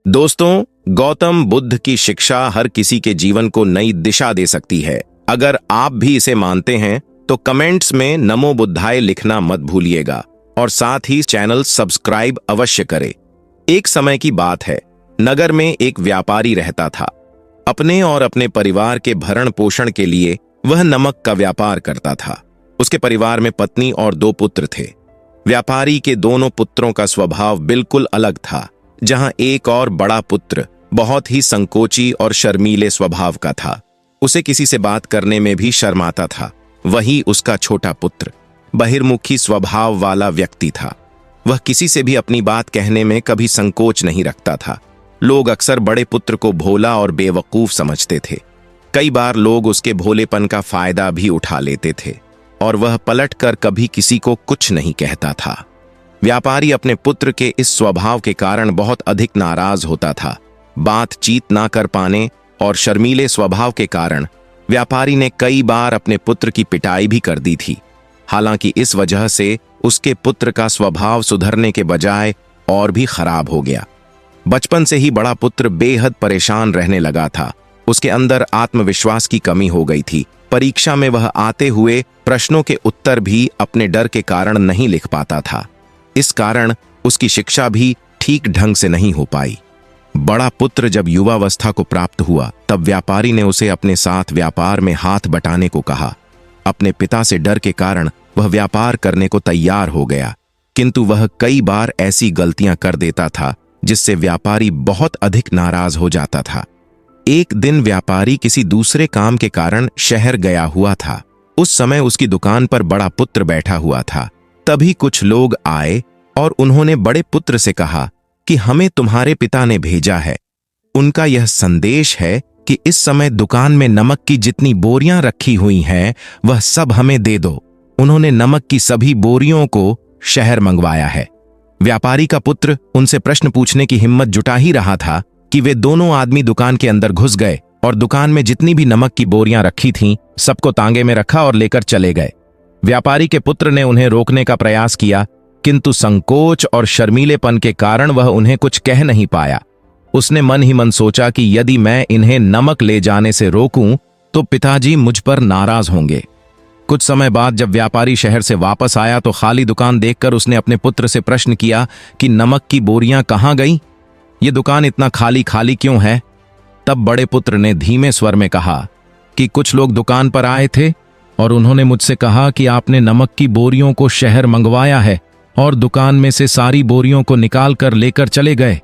दोस्तों, गौतम बुद्ध की शिक्षा हर किसी के जीवन को नई दिशा दे सकती है। अगर आप भी इसे मानते हैं तो कमेंट्स में नमो बुद्धाय लिखना मत भूलिएगा और साथ ही चैनल सब्सक्राइब अवश्य करें। एक समय की बात है, नगर में एक व्यापारी रहता था। अपने और अपने परिवार के भरण पोषण के लिए वह नमक का व्यापार करता था। उसके परिवार में पत्नी और 2 पुत्र थे। व्यापारी के दोनों पुत्रों का स्वभाव बिल्कुल अलग था। जहां एक और बड़ा पुत्र बहुत ही संकोची और शर्मीले स्वभाव का था, उसे किसी से बात करने में भी शर्माता था। वही उसका छोटा पुत्र बहिर्मुखी स्वभाव वाला व्यक्ति था। वह किसी से भी अपनी बात कहने में कभी संकोच नहीं रखता था। लोग अक्सर बड़े पुत्र को भोला और बेवकूफ समझते थे। कई बार लोग उसके भोलेपन का फायदा भी उठा लेते थे और वह पलटकर कभी किसी को कुछ नहीं कहता था। व्यापारी अपने पुत्र के इस स्वभाव के कारण बहुत अधिक नाराज होता था। बातचीत ना कर पाने और शर्मीले स्वभाव के कारण व्यापारी ने कई बार अपने पुत्र की पिटाई भी कर दी थी। हालांकि इस वजह से उसके पुत्र का स्वभाव सुधरने के बजाय और भी खराब हो गया। बचपन से ही बड़ा पुत्र बेहद परेशान रहने लगा था। उसके अंदर आत्मविश्वास की कमी हो गई थी। परीक्षा में वह आते हुए प्रश्नों के उत्तर भी अपने डर के कारण नहीं लिख पाता था। इस कारण उसकी शिक्षा भी ठीक ढंग से नहीं हो पाई। बड़ा पुत्र जब युवावस्था को प्राप्त हुआ तब व्यापारी ने उसे अपने साथ व्यापार में हाथ बटाने को कहा। अपने पिता से डर के कारण वह व्यापार करने को तैयार हो गया, किंतु वह कई बार ऐसी गलतियां कर देता था जिससे व्यापारी बहुत अधिक नाराज हो जाता था। एक दिन व्यापारी किसी दूसरे काम के कारण शहर गया हुआ था। उस समय उसकी दुकान पर बड़ा पुत्र बैठा हुआ था। तभी कुछ लोग आए और उन्होंने बड़े पुत्र से कहा कि हमें तुम्हारे पिता ने भेजा है। उनका यह संदेश है कि इस समय दुकान में नमक की जितनी बोरियां रखी हुई हैं वह सब हमें दे दो। उन्होंने नमक की सभी बोरियों को शहर मंगवाया है। व्यापारी का पुत्र उनसे प्रश्न पूछने की हिम्मत जुटा ही रहा था कि वे दोनों आदमी दुकान के अंदर घुस गए और दुकान में जितनी भी नमक की बोरियां रखी थीं सबको तांगे में रखा और लेकर चले गए। व्यापारी के पुत्र ने उन्हें रोकने का प्रयास किया, किंतु संकोच और शर्मीलेपन के कारण वह उन्हें कुछ कह नहीं पाया। उसने मन ही मन सोचा कि यदि मैं इन्हें नमक ले जाने से रोकूं तो पिताजी मुझ पर नाराज होंगे। कुछ समय बाद जब व्यापारी शहर से वापस आया तो खाली दुकान देखकर उसने अपने पुत्र से प्रश्न किया कि नमक की बोरियां कहाँ गई? ये दुकान इतना खाली खाली क्यों है? तब बड़े पुत्र ने धीमे स्वर में कहा कि कुछ लोग दुकान पर आए थे और उन्होंने मुझसे कहा कि आपने नमक की बोरियों को शहर मंगवाया है और दुकान में से सारी बोरियों को निकाल कर लेकर चले गए।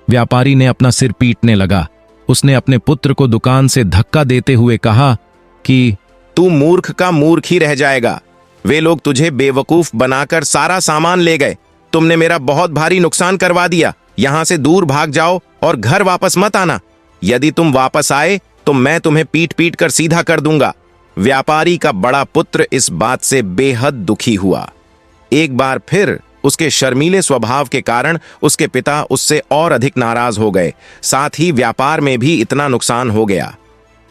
व्यापारी ने अपना सिर पीटने लगा। उसने अपने पुत्र को दुकान से धक्का देते हुए कहा कि तू मूर्ख का मूर्ख ही रह जाएगा। वे लोग तुझे बेवकूफ बनाकर सारा सामान ले गए। तुमने मेरा बहुत भारी नुकसान करवा दिया। यहां से दूर भाग जाओ और घर वापस मत आना। यदि तुम वापस आए तो मैं तुम्हें पीट पीट कर सीधा कर दूंगा। व्यापारी का बड़ा पुत्र इस बात से बेहद दुखी हुआ। एक बार फिर उसके शर्मीले स्वभाव के कारण उसके पिता उससे और अधिक नाराज हो गए। साथ ही व्यापार में भी इतना नुकसान हो गया।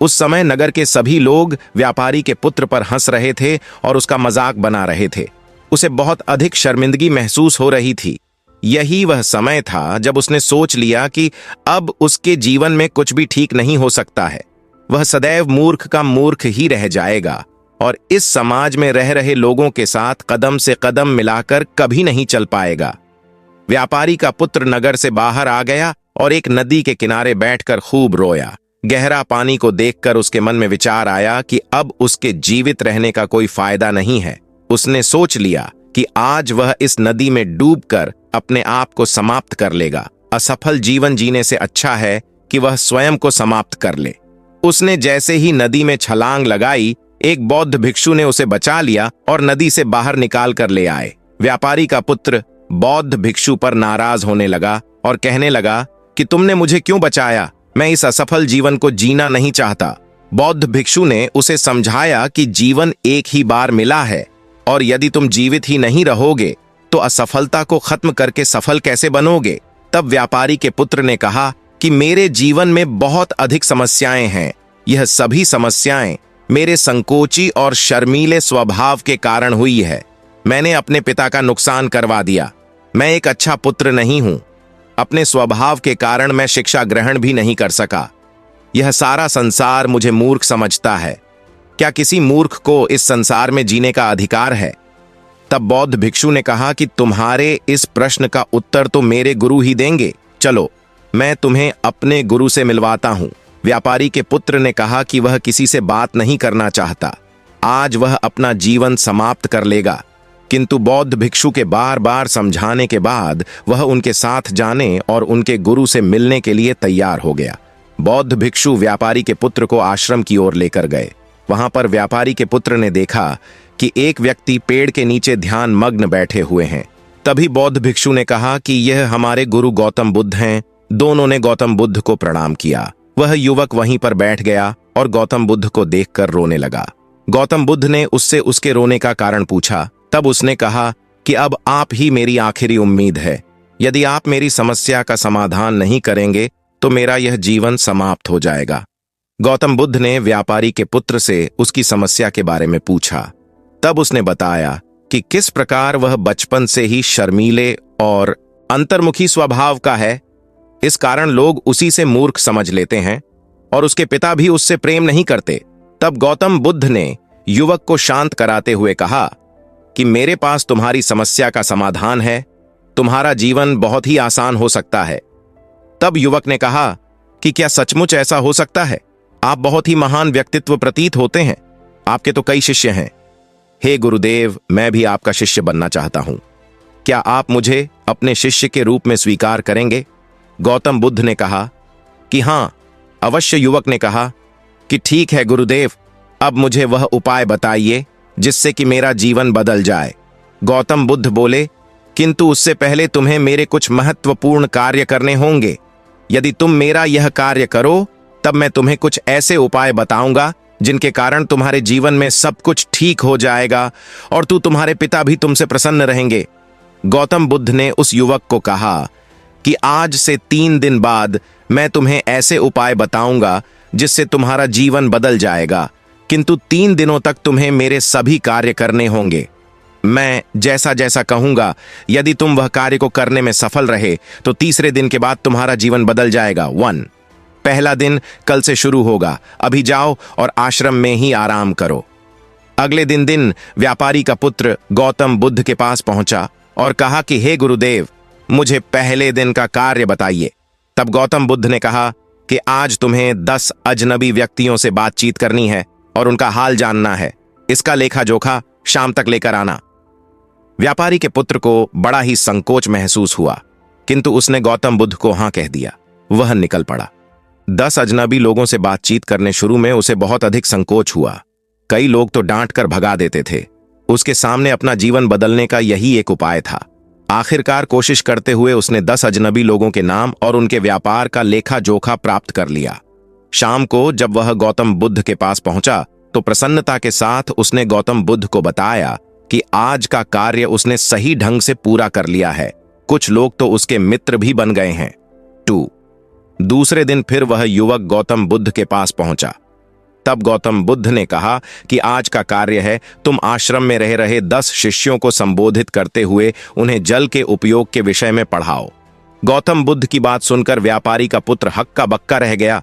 उस समय नगर के सभी लोग व्यापारी के पुत्र पर हंस रहे थे और उसका मजाक बना रहे थे। उसे बहुत अधिक शर्मिंदगी महसूस हो रही थी। यही वह समय था जब उसने सोच लिया कि अब उसके जीवन में कुछ भी ठीक नहीं हो सकता है। वह सदैव मूर्ख का मूर्ख ही रह जाएगा और इस समाज में रह रहे लोगों के साथ कदम से कदम मिलाकर कभी नहीं चल पाएगा। व्यापारी का पुत्र नगर से बाहर आ गया और एक नदी के किनारे बैठकर खूब रोया। गहरा पानी को देखकर उसके मन में विचार आया कि अब उसके जीवित रहने का कोई फायदा नहीं है। उसने सोच लिया कि आज वह इस नदी में डूबकर अपने आप को समाप्त कर लेगा। असफल जीवन जीने से अच्छा है कि वह स्वयं को समाप्त कर ले। उसने जैसे ही नदी में छलांग लगाई, एक बौद्ध भिक्षु ने उसे बचा लिया और नदी से बाहर निकाल कर ले आए। व्यापारी का पुत्र बौद्ध भिक्षु पर नाराज होने लगा और कहने लगा कि तुमने मुझे क्यों बचाया? मैं इस असफल जीवन को जीना नहीं चाहता। बौद्ध भिक्षु ने उसे समझाया कि जीवन एक ही बार मिला है और यदि तुम जीवित ही नहीं रहोगे तो असफलता को खत्म करके सफल कैसे बनोगे? तब व्यापारी के पुत्र ने कहा कि मेरे जीवन में बहुत अधिक समस्याएं हैं। यह सभी समस्याएं मेरे संकोची और शर्मीले स्वभाव के कारण हुई है। मैंने अपने पिता का नुकसान करवा दिया। मैं एक अच्छा पुत्र नहीं हूं। अपने स्वभाव के कारण मैं शिक्षा ग्रहण भी नहीं कर सका। यह सारा संसार मुझे मूर्ख समझता है। क्या किसी मूर्ख को इस संसार में जीने का अधिकार है? तब बौद्ध भिक्षु ने कहा कि तुम्हारे इस प्रश्न का उत्तर तो मेरे गुरु ही देंगे। चलो, मैं तुम्हें अपने गुरु से मिलवाता हूं। व्यापारी के पुत्र ने कहा कि वह किसी से बात नहीं करना चाहता। आज वह अपना जीवन समाप्त कर लेगा। किंतु बौद्ध भिक्षु के बार बार समझाने के बाद वह उनके साथ जाने और उनके गुरु से मिलने के लिए तैयार हो गया। बौद्ध भिक्षु व्यापारी के पुत्र को आश्रम की ओर लेकर गए। वहां पर व्यापारी के पुत्र ने देखा कि एक व्यक्ति पेड़ के नीचे ध्यान मग्न बैठे हुए हैं। तभी बौद्ध भिक्षु ने कहा कि यह हमारे गुरु गौतम बुद्ध हैं। दोनों ने गौतम बुद्ध को प्रणाम किया। वह युवक वहीं पर बैठ गया और गौतम बुद्ध को देखकर रोने लगा। गौतम बुद्ध ने उससे उसके रोने का कारण पूछा। तब उसने कहा कि अब आप ही मेरी आखिरी उम्मीद है। यदि आप मेरी समस्या का समाधान नहीं करेंगे तो मेरा यह जीवन समाप्त हो जाएगा। गौतम बुद्ध ने व्यापारी के पुत्र से उसकी समस्या के बारे में पूछा। तब उसने बताया कि किस प्रकार वह बचपन से ही शर्मीले और अंतर्मुखी स्वभाव का है। इस कारण लोग उसी से मूर्ख समझ लेते हैं और उसके पिता भी उससे प्रेम नहीं करते। तब गौतम बुद्ध ने युवक को शांत कराते हुए कहा कि मेरे पास तुम्हारी समस्या का समाधान है। तुम्हारा जीवन बहुत ही आसान हो सकता है। तब युवक ने कहा कि क्या सचमुच ऐसा हो सकता है? आप बहुत ही महान व्यक्तित्व प्रतीत होते हैं। आपके तो कई शिष्य हैं। हे गुरुदेव, मैं भी आपका शिष्य बनना चाहता हूं। क्या आप मुझे अपने शिष्य के रूप में स्वीकार करेंगे? गौतम बुद्ध ने कहा कि हां, अवश्य। युवक ने कहा कि ठीक है गुरुदेव, अब मुझे वह उपाय बताइए जिससे कि मेरा जीवन बदल जाए। गौतम बुद्ध बोले, किंतु उससे पहले तुम्हें मेरे कुछ महत्वपूर्ण कार्य करने होंगे। यदि तुम मेरा यह कार्य करो तब मैं तुम्हें कुछ ऐसे उपाय बताऊंगा जिनके कारण तुम्हारे जीवन में सब कुछ ठीक हो जाएगा और तुम्हारे पिता भी तुमसे प्रसन्न रहेंगे। गौतम बुद्ध ने उस युवक को कहा कि आज से 3 दिन बाद मैं तुम्हें ऐसे उपाय बताऊंगा जिससे तुम्हारा जीवन बदल जाएगा, किंतु 3 दिनों तक तुम्हें मेरे सभी कार्य करने होंगे। मैं जैसा जैसा कहूंगा, यदि तुम वह कार्य को करने में सफल रहे तो तीसरे दिन के बाद तुम्हारा जीवन बदल जाएगा। 1, पहला दिन कल से शुरू होगा। अभी जाओ और आश्रम में ही आराम करो। अगले दिन व्यापारी का पुत्र गौतम बुद्ध के पास पहुंचा और कहा कि हे गुरुदेव, मुझे पहले दिन का कार्य बताइए। तब गौतम बुद्ध ने कहा कि आज तुम्हें 10 अजनबी व्यक्तियों से बातचीत करनी है और उनका हाल जानना है। इसका लेखा जोखा शाम तक लेकर आना। व्यापारी के पुत्र को बड़ा ही संकोच महसूस हुआ, किंतु उसने गौतम बुद्ध को हां कह दिया। वह निकल पड़ा। 10 अजनबी लोगों से बातचीत करने शुरू में उसे बहुत अधिक संकोच हुआ। कई लोग तो डांट कर भगा देते थे। उसके सामने अपना जीवन बदलने का यही एक उपाय था। आखिरकार कोशिश करते हुए उसने 10 अजनबी लोगों के नाम और उनके व्यापार का लेखा जोखा प्राप्त कर लिया। शाम को जब वह गौतम बुद्ध के पास पहुंचा तो प्रसन्नता के साथ उसने गौतम बुद्ध को बताया कि आज का कार्य उसने सही ढंग से पूरा कर लिया है। कुछ लोग तो उसके मित्र भी बन गए हैं। 2, दूसरे दिन फिर वह युवक गौतम बुद्ध के पास पहुंचा। तब गौतम बुद्ध ने कहा कि आज का कार्य है, तुम आश्रम में रह रहे 10 शिष्यों को संबोधित करते हुए उन्हें जल के उपयोग के विषय में पढ़ाओ। गौतम बुद्ध की बात सुनकर व्यापारी का पुत्र हक्का बक्का रह गया।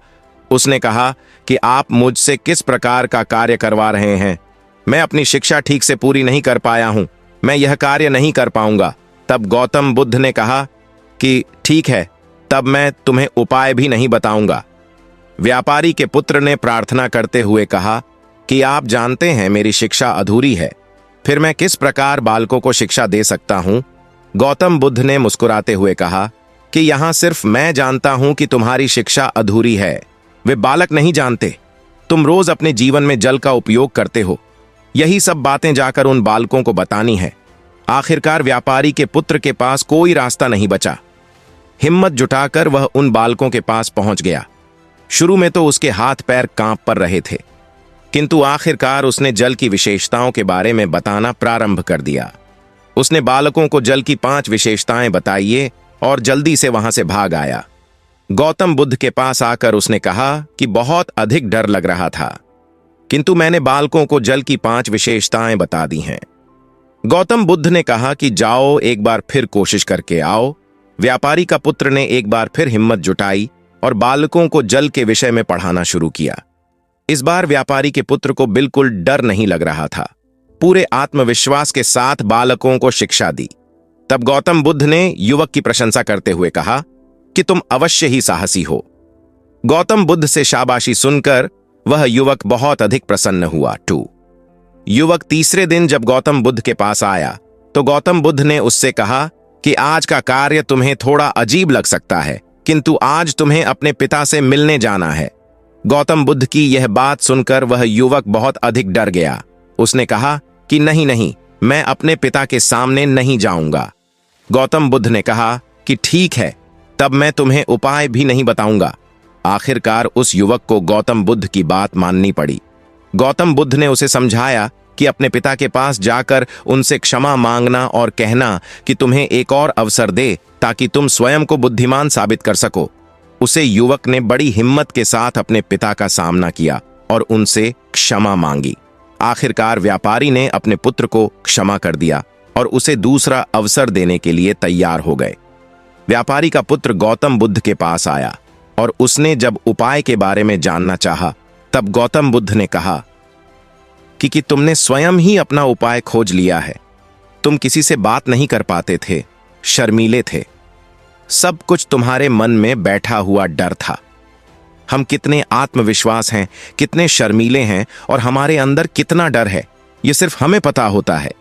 उसने कहा कि आप मुझसे किस प्रकार का कार्य करवा रहे हैं? मैं अपनी शिक्षा ठीक से पूरी नहीं कर पाया हूं। मैं यह कार्य नहीं कर पाऊंगा। तब गौतम बुद्ध ने कहा कि ठीक है, तब मैं तुम्हें उपाय भी नहीं बताऊंगा। व्यापारी के पुत्र ने प्रार्थना करते हुए कहा कि आप जानते हैं मेरी शिक्षा अधूरी है, फिर मैं किस प्रकार बालकों को शिक्षा दे सकता हूं? गौतम बुद्ध ने मुस्कुराते हुए कहा कि यहां सिर्फ मैं जानता हूं कि तुम्हारी शिक्षा अधूरी है, वे बालक नहीं जानते। तुम रोज अपने जीवन में जल का उपयोग करते हो। यही सब बातें जाकर उन बालकों को बतानी है। आखिरकार व्यापारी के पुत्र के पास कोई रास्ता नहीं बचा। हिम्मत जुटाकर वह उन बालकों के पास पहुंच गया। शुरू में तो उसके हाथ पैर कांप पर रहे थे, किंतु आखिरकार उसने जल की विशेषताओं के बारे में बताना प्रारंभ कर दिया। उसने बालकों को जल की 5 विशेषताएं बताइए और जल्दी से वहां से भाग आया। गौतम बुद्ध के पास आकर उसने कहा कि बहुत अधिक डर लग रहा था, किंतु मैंने बालकों को जल की 5 विशेषताएं बता दी हैं। गौतम बुद्ध ने कहा कि जाओ एक बार फिर कोशिश करके आओ। व्यापारी का पुत्र ने एक बार फिर हिम्मत जुटाई और बालकों को जल के विषय में पढ़ाना शुरू किया। इस बार व्यापारी के पुत्र को बिल्कुल डर नहीं लग रहा था। पूरे आत्मविश्वास के साथ बालकों को शिक्षा दी। तब गौतम बुद्ध ने युवक की प्रशंसा करते हुए कहा कि तुम अवश्य ही साहसी हो। गौतम बुद्ध से शाबाशी सुनकर वह युवक बहुत अधिक प्रसन्न हुआ। युवक तीसरे दिन जब गौतम बुद्ध के पास आया तो गौतम बुद्ध ने उससे कहा कि आज का कार्य तुम्हें थोड़ा अजीब लग सकता है, किंतु आज तुम्हें अपने पिता से मिलने जाना है। गौतम बुद्ध की यह बात सुनकर वह युवक बहुत अधिक डर गया। उसने कहा कि नहीं नहीं, मैं अपने पिता के सामने नहीं जाऊंगा। गौतम बुद्ध ने कहा कि ठीक है, तब मैं तुम्हें उपाय भी नहीं बताऊंगा। आखिरकार उस युवक को गौतम बुद्ध की बात माननी पड़ी। गौतम बुद्ध ने उसे समझाया कि अपने पिता के पास जाकर उनसे क्षमा मांगना और कहना कि तुम्हें एक और अवसर दे ताकि तुम स्वयं को बुद्धिमान साबित कर सको। उसे युवक ने बड़ी हिम्मत के साथ अपने पिता का सामना किया और उनसे क्षमा मांगी। आखिरकार व्यापारी ने अपने पुत्र को क्षमा कर दिया और उसे दूसरा अवसर देने के लिए तैयार हो गए। व्यापारी का पुत्र गौतम बुद्ध के पास आया और उसने जब उपाय के बारे में जानना चाहा, तब गौतम बुद्ध ने कहा कि तुमने स्वयं ही अपना उपाय खोज लिया है। तुम किसी से बात नहीं कर पाते थे, शर्मीले थे। सब कुछ तुम्हारे मन में बैठा हुआ डर था। हम कितने आत्मविश्वास हैं, कितने शर्मीले हैं और हमारे अंदर कितना डर है, ये सिर्फ हमें पता होता है।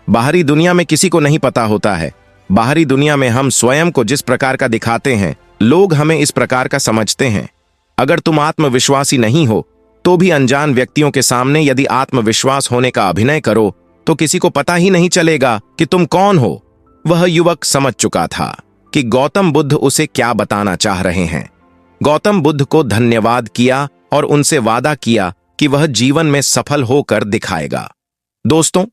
बाहरी दुनिया में किसी को नहीं पता होता है। बाहरी दुनिया में हम स्वयं को जिस प्रकार का दिखाते हैं, लोग हमें इस प्रकार का समझते हैं। अगर तुम आत्मविश्वासी नहीं हो तो भी अनजान व्यक्तियों के सामने यदि आत्मविश्वास होने का अभिनय करो तो किसी को पता ही नहीं चलेगा कि तुम कौन हो। वह युवक समझ चुका था कि गौतम बुद्ध उसे क्या बताना चाह रहे हैं। गौतम बुद्ध को धन्यवाद किया और उनसे वादा किया कि वह जीवन में सफल होकर दिखाएगा। दोस्तों,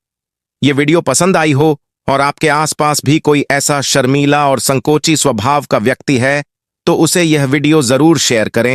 ये वीडियो पसंद आई हो और आपके आसपास भी कोई ऐसा शर्मीला और संकोची स्वभाव का व्यक्ति है तो उसे यह वीडियो जरूर शेयर करें